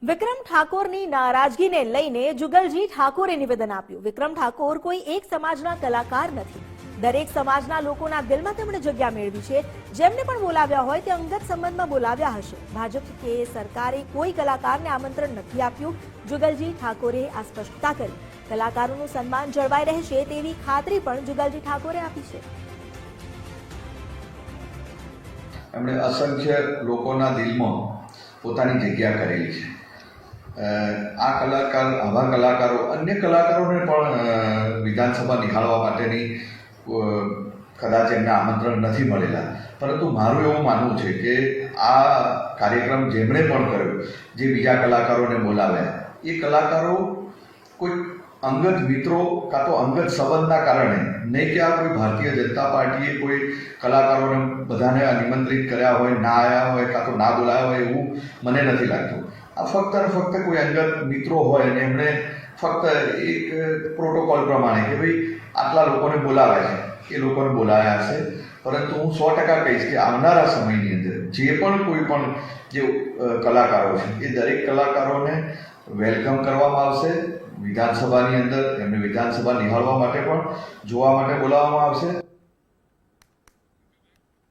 વિક્રમ ઠાકોરની નારાજગીને લઈને જુગલજી ઠાકોરે નિવેદન આપ્યું। વિક્રમ ઠાકોર કોઈ એક સમાજના કલાકાર નથી, દરેક સમાજના લોકોના દિલમાં તેમણે જગ્યા મેળવી છે। જેમને પણ બોલાવ્યા હોય તે અંગત સંબંધમાં બોલાવ્યા હશે। ભાજપ કે સરકારે કોઈ કલાકારને આમંત્રણ નથી આપ્યું। જુગલજી ઠાકોરે આ સ્પષ્ટતા કરી। કલાકારોનું સન્માન જળવાઈ રહેશે તેવી ખાતરી પણ જુગલજી ઠાકોરે આપી છે। એમણે અસંખ્ય લોકોના દિલમાં પોતાની જગ્યા કરેલી છે। આવા કલાકારો અન્ય કલાકારોને પણ વિધાનસભા નિહાળવા માટેની કદાચ એમને આમંત્રણ નથી મળેલા, પરંતુ મારું એવું માનવું છે કે આ કાર્યક્રમ જેમણે પણ કર્યો, જે બીજા કલાકારોને બોલાવ્યા, એ કલાકારો કોઈ અંગત મિત્રો કાં તો અંગત સંબંધના કારણે નહીં કે આ કોઈ ભારતીય જનતા પાર્ટીએ કોઈ કલાકારોને બધાને નિમંત્રિત કર્યા હોય, ના આવ્યા હોય કાં તો ના બોલાયા હોય એવું મને નથી લાગતું। આ ફક્ત અને ફક્ત કોઈ અંગત મિત્રો હોય અને એમણે ફક્ત એક પ્રોટોકોલ પ્રમાણે કે ભાઈ આટલા લોકોને બોલાવ્યા છે, એ લોકોને બોલાવ્યા હશે। પરંતુ હું 100% કહીશ કે આવનારા સમયની અંદર જે પણ કોઈ પણ જે કલાકારો છે એ દરેક કલાકારોને વેલકમ કરવામાં આવશે। વિધાનસભાની અંદર એમને વિધાનસભા નિહાળવા માટે પણ જોવા માટે બોલાવવામાં આવશે।